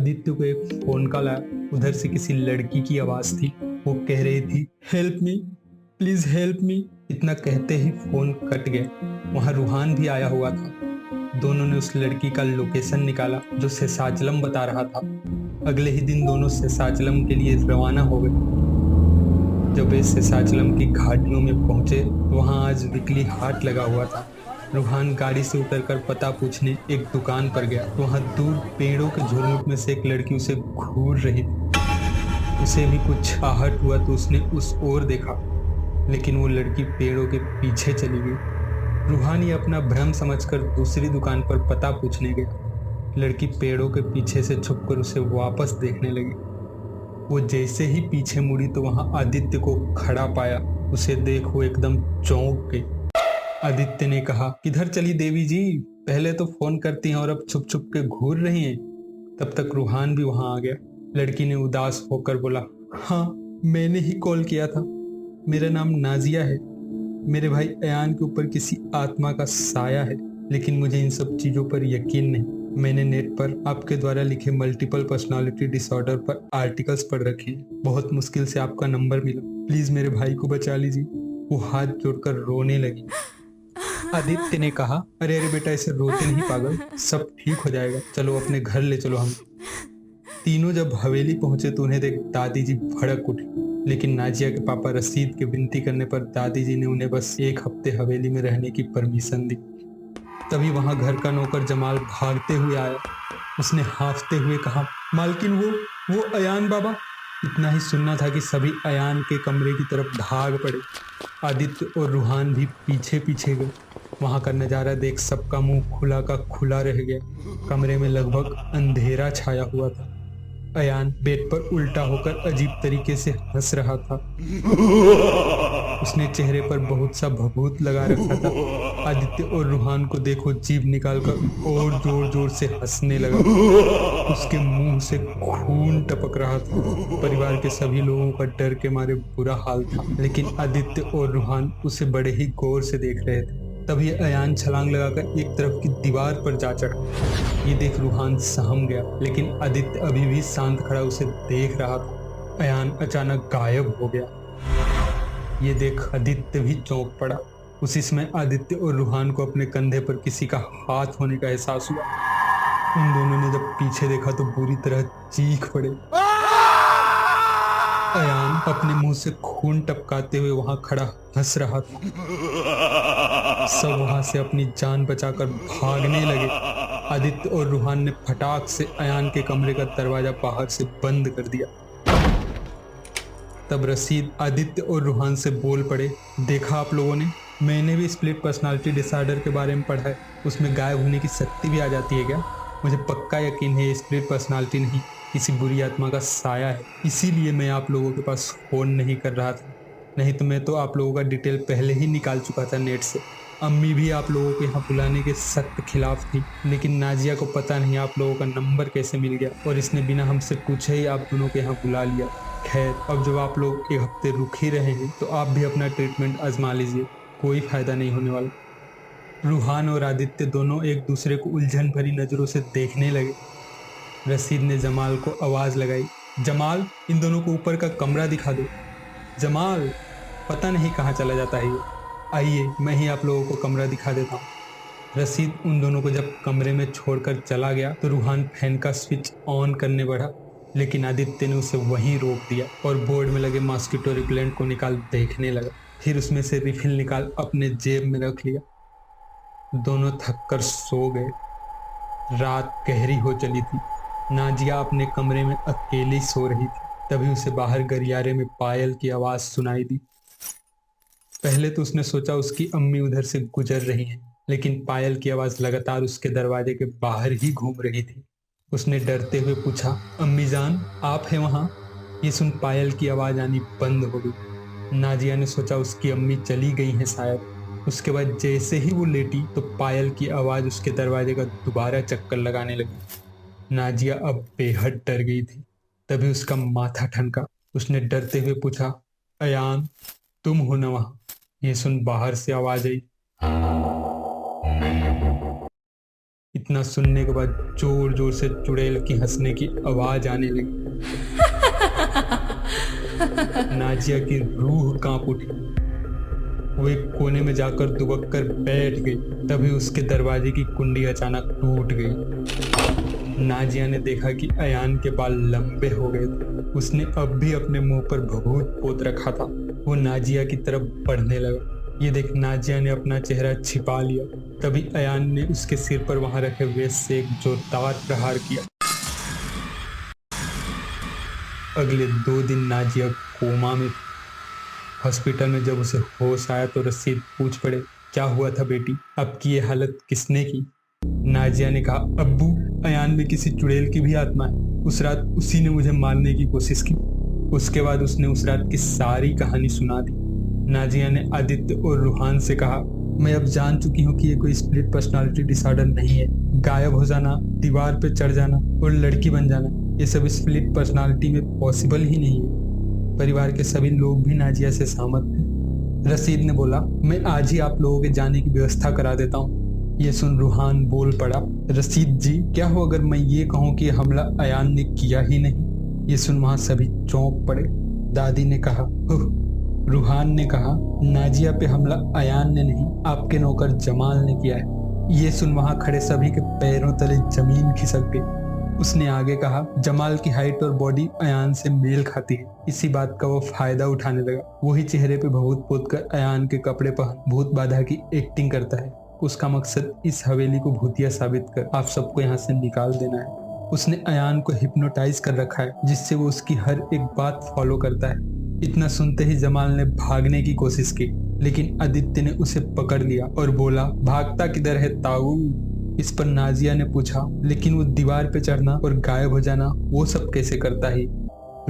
आदित्य को एक phone call आया। उधर से किसी लड़की की आवाज थी। वो कह रही थी, help me, please help me. इतना कहते ही फोन कट गया। वहां रूहान भी आया हुआ था। दोनों ने उस लड़की का लोकेशन निकाला जो शेषाचलम बता रहा था। अगले ही दिन दोनों शेषाचलम के लिए रवाना हो गए। जब वे शेषाचलम की घाटियों में पहुंचे तो वहां आज वीकली हाट लगा हुआ था। रूहान गाड़ी से उतरकर पता पूछने एक दुकान पर गया तो वहां दूर पेड़ों के झुरमुट में से एक लड़की उसे घूर रही थी। उसे भी कुछ आहट हुआ तो उसने उस ओर देखा, लेकिन वो लड़की पेड़ों के पीछे चली गई। रूहान ये अपना भ्रम समझकर दूसरी दुकान पर पता पूछने गया। लड़की पेड़ों के पीछे से छुपकर उसे वापस देखने लगी। वो जैसे ही पीछे मुड़ी तो वहां आदित्य को खड़ा पाया। उसे देख वो एकदम चौंक गई। आदित्य ने कहा, किधर चली देवी जी? पहले तो फोन करती हैं और अब छुप छुप के घूर रही हैं। तब तक रूहान भी वहां आ गया। लड़की ने उदास होकर बोला, हाँ मैंने ही कॉल किया था। मेरा नाम नाजिया है। मेरे भाई अयान के ऊपर किसी आत्मा का साया है, लेकिन मुझे इन सब चीजों पर यकीन नहीं। मैंने नेट पर आपके द्वारा लिखे मल्टीपल पर्सनालिटी डिसऑर्डर पर आर्टिकल्स पढ़ रखे हैं। बहुत मुश्किल से आपका नंबर मिला। प्लीज मेरे भाई को बचा लीजिए। वो हाथ जोड़कर रोने लगी। आदित्य ने कहा, अरे अरे बेटा, ऐसे रोते नहीं पागल, सब ठीक हो जाएगा। चलो अपने घर ले चलो हम। तीनों जब हवेली पहुंचे तो उन्हें देख दादी जी भड़क उठी, लेकिन नाजिया के पापा रशीद के विनती करने पर दादी जी ने उन्हें बस एक हफ्ते हवेली में रहने की परमिशन दी। तभी वहां घर का नौकर जमाल भागते हुए आया। उसने हांफते हुए कहा, मालकिन वो अयान बाबा। इतना ही सुनना था कि सभी अयान के कमरे की तरफ भाग पड़े। आदित्य और रूहान भी पीछे पीछे गए। वहां का नजारा देख सबका मुंह खुला का खुला रह गया। कमरे में लगभग अंधेरा छाया हुआ था। अयान बेड पर उल्टा होकर अजीब तरीके से हंस रहा था। उसने चेहरे पर बहुत सा भभूत लगा रखा था। आदित्य और रूहान को देखो जीभ निकालकर और जोर जोर से हंसने लगा। उसके मुंह से खून टपक रहा था। परिवार के सभी लोगों का डर के मारे बुरा हाल था, लेकिन आदित्य और रूहान उसे बड़े ही गौर से देख रहे थे। तभी अयान छलांग लगाकर एक तरफ की दीवार पर जा चढ़ा। ये देख रूहान सहम गया, लेकिन आदित्य अभी भी शांत खड़ा उसे देख रहा था। अयान अचानक गायब हो गया। ये देख आदित्य भी चौंक पड़ा। उसी समय आदित्य और रूहान को अपने कंधे पर किसी का हाथ होने का एहसास हुआ। उन दोनों ने जब पीछे देखा तो बुरी तरह चीख पड़े। अयान अपने मुंह से खून टपकाते हुए वहां खड़ा हंस रहा था। सब वहां से अपनी जान बचाकर भागने लगे। आदित्य और रूहान ने फटाक से अयान के कमरे का दरवाजा बाहर से बंद कर दिया। तब रशीद आदित्य और रूहान से बोल पड़े, देखा आप लोगों ने, मैंने भी स्प्लिट पर्सनालिटी डिसऑर्डर के बारे में पढ़ा है। उसमें गायब होने की शक्ति भी आ जाती है क्या? मुझे पक्का यकीन है ये स्प्लिट पर्सनालिटी नहीं, किसी बुरी आत्मा का साया है। इसीलिए मैं आप लोगों के पास फोन नहीं कर रहा था, नहीं तो मैं तो आप लोगों का डिटेल पहले ही निकाल चुका था नेट से। अम्मी भी आप लोगों को यहाँ बुलाने के सख्त खिलाफ थी, लेकिन नाजिया को पता नहीं आप लोगों का नंबर कैसे मिल गया और इसने बिना हमसे पूछे ही आप दोनों को यहाँ बुला लिया। खैर, अब जब आप लोग एक हफ्ते रुक ही रहे हैं तो आप भी अपना ट्रीटमेंट आजमा लीजिए, कोई फायदा नहीं होने वाला। रूहान और आदित्य दोनों एक दूसरे को उलझन भरी नजरों से देखने लगे। रशीद ने जमाल को आवाज लगाई, जमाल, इन दोनों को ऊपर का कमरा दिखा दो। जमाल, पता नहीं कहाँ चला जाता है ये। आइए मैं ही आप लोगों को कमरा दिखा देता हूँ। रशीद उन दोनों को जब कमरे में छोड़कर चला गया तो रूहान फैन का स्विच ऑन करने बढ़ा, लेकिन आदित्य ने उसे वहीं रोक दिया और बोर्ड में लगे मॉस्किटो रिपेलेंट को निकाल देखने लगा। फिर उसमें से रिफिल निकाल अपने जेब में रख लिया। दोनों थक कर सो गए। रात गहरी हो चली थी। नाजिया अपने कमरे में अकेली सो रही थी। तभी उसे बाहर गलियारे में पायल की आवाज सुनाई दी। पहले तो उसने सोचा उसकी अम्मी उधर से गुजर रही हैं, लेकिन पायल की आवाज लगातार उसके दरवाजे के बाहर ही घूम रही थी। उसने डरते हुए पूछा, अम्मी जान, आप हैं वहां? ये सुन पायल की आवाज आनी बंद हो गई। नाजिया ने सोचा उसकी अम्मी चली गई हैं शायद। उसके बाद जैसे ही वो लेटी तो पायल की आवाज उसके दरवाजे का दोबारा चक्कर लगाने लगी। नाजिया अब बेहद डर गई थी। तभी उसका माथा ठनका। उसने डरते हुए पूछा, अयान, तुम हो ना वहां? ये सुन बाहर से आवाज आई, इतना सुनने के बाद जोर जोर से चुड़ैल की हंसने की आवाज आने लगी। नाजिया की रूह कांप उठी। वो एक कोने में जाकर दुबक कर बैठ गई। तभी उसके दरवाजे की कुंडी अचानक टूट गई। नाजिया ने देखा कि अयान के बाल लंबे हो गए थे। उसने अब भी अपने मुंह पर भभूत पोत रखा था। वो नाजिया की तरफ बढ़ने लगा। ये देख नाजिया ने अपना चेहरा छिपा लिया। तभी अयान ने उसके सिर पर वहां रखे वेस्ट से एक जोरदार प्रहार किया। अगले 2 दिन नाजिया कोमा में। हॉस्पिटल में जब उसे होश आया तो रशीद पूछ पड़े, क्या हुआ था बेटी, आपकी ये हालत किसने की? नाजिया ने कहा, अब्बू, अयान में किसी चुड़ैल की भी आत्मा है। उस रात उसी ने मुझे मारने की कोशिश की। उसके बाद उसने उस रात की सारी कहानी सुना दी। नाजिया ने आदित्य और रूहान से कहा, मैं अब जान चुकी हूँ कि ये कोई स्प्लिट पर्सनालिटी डिसऑर्डर नहीं है। गायब हो जाना, दीवार पे चढ़ जाना और लड़की बन जाना, ये सब स्प्लिट पर्सनालिटी में पॉसिबल ही नहीं है। परिवार के सभी लोग भी नाजिया से सहमत थे। रशीद ने बोला, मैं आज ही आप लोगों के जाने की व्यवस्था करा देता हूँ। ये सुन रूहान बोल पड़ा, रशीद जी, क्या हो अगर मैं ये कहूँ कि हमला अयान ने किया ही नहीं? ये सुन वहां सभी चौंक पड़े। दादी ने कहा, रूहान ने कहा, नाजिया पे हमला अयान ने नहीं, आपके नौकर जमाल ने किया है। ये सुन वहां खड़े सभी के पैरों तले जमीन खिसक गई। उसने आगे कहा, जमाल की हाइट और बॉडी अयान से मेल खाती है। इसी बात का वो फायदा उठाने लगा। वही चेहरे पे भभूत पोत कर अयान के कपड़े पहन भूत बाधा की एक्टिंग करता है। उसका मकसद इस हवेली को भूतिया साबित कर आप सबको यहाँ से निकाल देना है। उसने अयान को हिप्नोटाइज कर रखा है, जिससे वो उसकी हर एक बात फॉलो करता है। इतना सुनते ही जमाल ने भागने की कोशिश की, लेकिन आदित्य ने उसे पकड़ लिया और बोला, भागता किधर है ताऊ? इस पर नाजिया ने पूछा, लेकिन वो दीवार पे चढ़ना और गायब हो जाना वो सब कैसे करता है?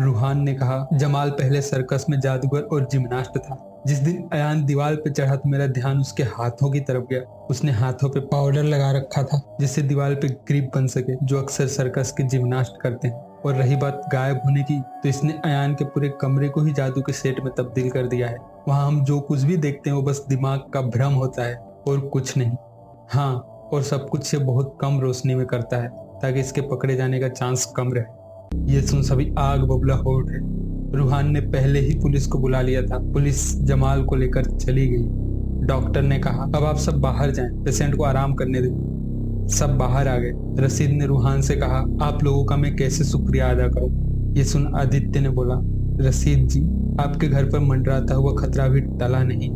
रूहान ने कहा, जमाल पहले सर्कस में जादूगर और जिम्नास्ट था। जिस दिन अयान दीवार पे चढ़ा तो मेरा ध्यान उसके हाथों की तरफ गया। उसने हाथों पे पाउडर लगा रखा था, जिससे दीवार पे ग्रिप बन सके, जो अक्सर सर्कस के जिम्नास्ट करते हैं। और रही बात गायब होने की, तो इसने अयान के पूरे कमरे को ही जादू के सेट में तब्दील कर दिया है। वहाँ हम जो कुछ भी देखते हैं वो बस दिमाग का भ्रम होता है और कुछ नहीं। हाँ, और सब कुछ से बहुत कम रोशनी में करता है, ताकि इसके पकड़े जाने का चांस कम रहे। ये सुन सभी आग बबूला हो उठे। रूहान ने पहले ही पुलिस को बुला लिया था। पुलिस जमाल को लेकर चली गई। डॉक्टर ने कहा, अब आप सब बाहर जाएं, पेशेंट को आराम करने दें। सब बाहर आ गए। रशीद ने रूहान से कहा, आप लोगों का मैं कैसे शुक्रिया अदा करूं? ये सुन आदित्य ने बोला, रशीद जी, आपके घर पर मंडराता हुआ खतरा भी टला नहीं।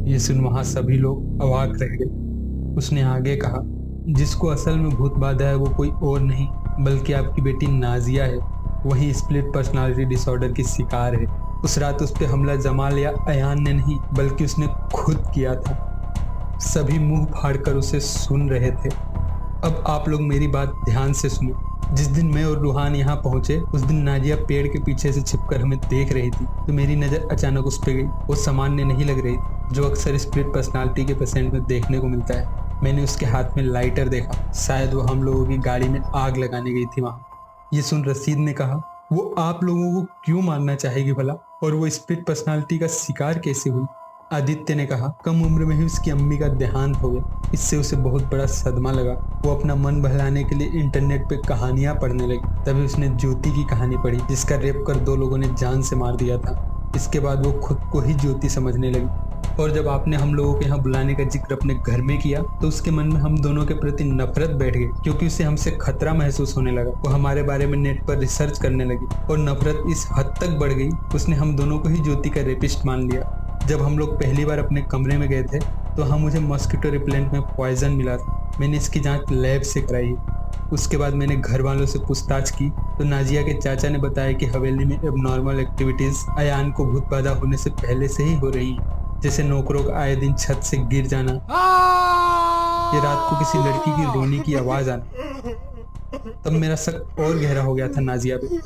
ये सुन वहां सभी लोग अवाक रह गए। उसने आगे कहा, जिसको असल में भूत बाधा है वो कोई और नहीं बल्कि आपकी बेटी नाजिया है। वही स्प्लिट पर्सनालिटी डिसऑर्डर की शिकार है। उस रात उस पर हमला जमाल या अयान ने नहीं बल्कि उसने खुद किया था। सभी मुंह फाड़कर उसे सुन रहे थे। अब आप लोग मेरी बात ध्यान से सुनो। जिस दिन मैं और रूहान यहाँ पहुंचे, उस दिन नाजिया पेड़ के पीछे से छिपकर हमें देख रही थी, तो मेरी नजर अचानक उस पर गई। वो सामान्य नहीं लग रही थी, जो अक्सर स्प्लिट पर्सनालिटी के पेशेंट में देखने को मिलता है। मैंने उसके हाथ में लाइटर देखा, शायद वो हम लोगों की गाड़ी में आग लगाने गई थी वहाँ। ये सुन रशीद ने कहा, वो आप लोगों को क्यों मारना चाहेगी भला, और वो स्प्लिट पर्सनालिटी का शिकार कैसे हुई? आदित्य ने कहा, कम उम्र में ही उसकी अम्मी का देहांत हो गया। इससे उसे बहुत बड़ा सदमा लगा। वो अपना मन बहलाने के लिए इंटरनेट पे कहानियां पढ़ने लगी। तभी उसने ज्योति की कहानी पढ़ी, जिसका रेप कर 2 लोगों ने जान से मार दिया था। इसके बाद वो खुद को ही ज्योति समझने लगी। और जब आपने हम लोगों के यहाँ बुलाने का जिक्र अपने घर में किया, तो उसके मन में हम दोनों के प्रति नफरत बैठ गई, क्योंकि उसे हमसे खतरा महसूस होने लगा। वो हमारे बारे में नेट पर रिसर्च करने लगी और नफरत इस हद तक बढ़ गई, उसने हम दोनों को ही ज्योति का रेपिस्ट मान लिया। जब हम लोग पहली बार अपने कमरे में गए थे, तो हम मुझे मॉस्किटो रिपेलेंट में पॉइजन मिला था। मैंने इसकी जांच लैब से कराई। उसके बाद मैंने घर वालों से पूछताछ की, तो नाजिया के चाचा ने बताया कि हवेली में एबनॉर्मल एक्टिविटीज अयान को भूत बाधा होने से पहले से ही हो रही हैं, जैसे नौकरों का आए दिन छत से गिर जाना, ये रात को किसी लड़की की रोने की आवाज आना। तब मेरा शक और गहरा हो गया था नाजिया पे।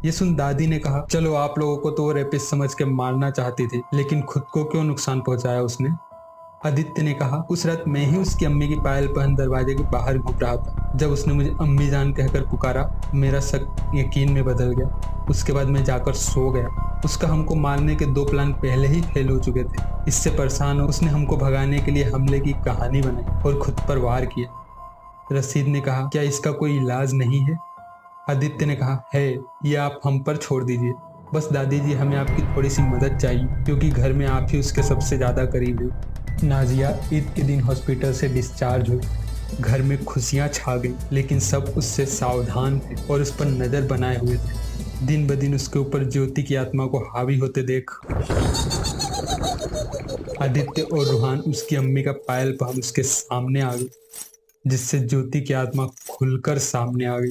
ये सुन दादी ने कहा, चलो आप लोगों को तो वो रेपिस्ट समझ के मारना चाहती थी, लेकिन खुद को क्यों नुकसान पहुंचाया उसने? आदित्य ने कहा, उस रात मैं ही उसकी अम्मी की पायल पहन दरवाजे के बाहर घूम रहा था। जब उसने मुझे अम्मी जान कहकर पुकारा, मेरा शक यकीन में बदल गया। उसके बाद मैं जाकर सो गया। उसका हमको मारने के 2 प्लान पहले ही फेल हो चुके थे। इससे परेशान हो उसने हमको भगाने के लिए हमले की कहानी बनाई और खुद पर वार किया। रशीद ने कहा, क्या इसका कोई इलाज नहीं है? आदित्य ने कहा, है, ये आप हम पर छोड़ दीजिए। बस दादी जी, हमें आपकी थोड़ी सी मदद चाहिए, क्योंकि घर में आप ही उसके सबसे ज़्यादा करीब हैं। नाजिया ईद के दिन हॉस्पिटल से डिस्चार्ज हुई। घर में खुशियाँ छा गई, लेकिन सब उससे सावधान थे और उस पर नज़र बनाए हुए थे। दिन ब दिन उसके ऊपर ज्योति की आत्मा को हावी होते देख आदित्य और रूहान उसकी अम्मी का पायल पहन उसके सामने आ गई, जिससे ज्योति की आत्मा खुलकर सामने आ गई।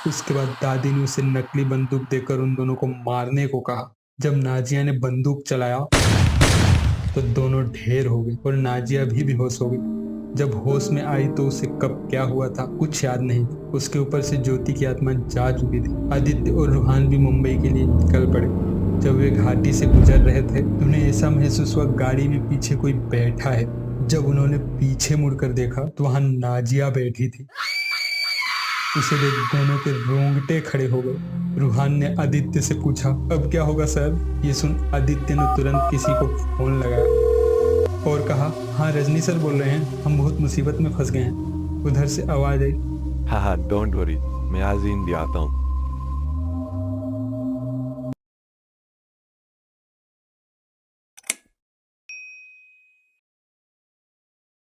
उसके बाद दादी ने उसे नकली बंदूक देकर उन दोनों को मारने को कहा। जब नाजिया ने बंदूक चलाया तो दोनों ढेर हो गए और नाजिया भी बेहोश हो गई। जब होश में आई तो उसे कब क्या हुआ था कुछ याद नहीं। उसके ऊपर से ज्योति की आत्मा जा चुकी थी। आदित्य और रूहान भी मुंबई के लिए निकल पड़े। जब वे घाटी से गुजर रहे थे तो उन्हें ऐसा महसूस हुआ गाड़ी में पीछे कोई बैठा है। जब उन्होंने पीछे मुड़कर देखा तो वहां नाजिया बैठी थी। उसे देख दोनों के रोंगटे खड़े हो गए। रूहान ने आदित्य से पूछा, अब क्या होगा सर? ये सुन आदित्य ने तुरंत किसी को फोन लगाया और कहा, हाँ रजनी सर बोल रहे हैं, हम बहुत मुसीबत में फंस गए हैं। उधर से आवाज आई, हाँ हाँ, डोंट वरी, मैं आज ही इंडिया आता हूँ।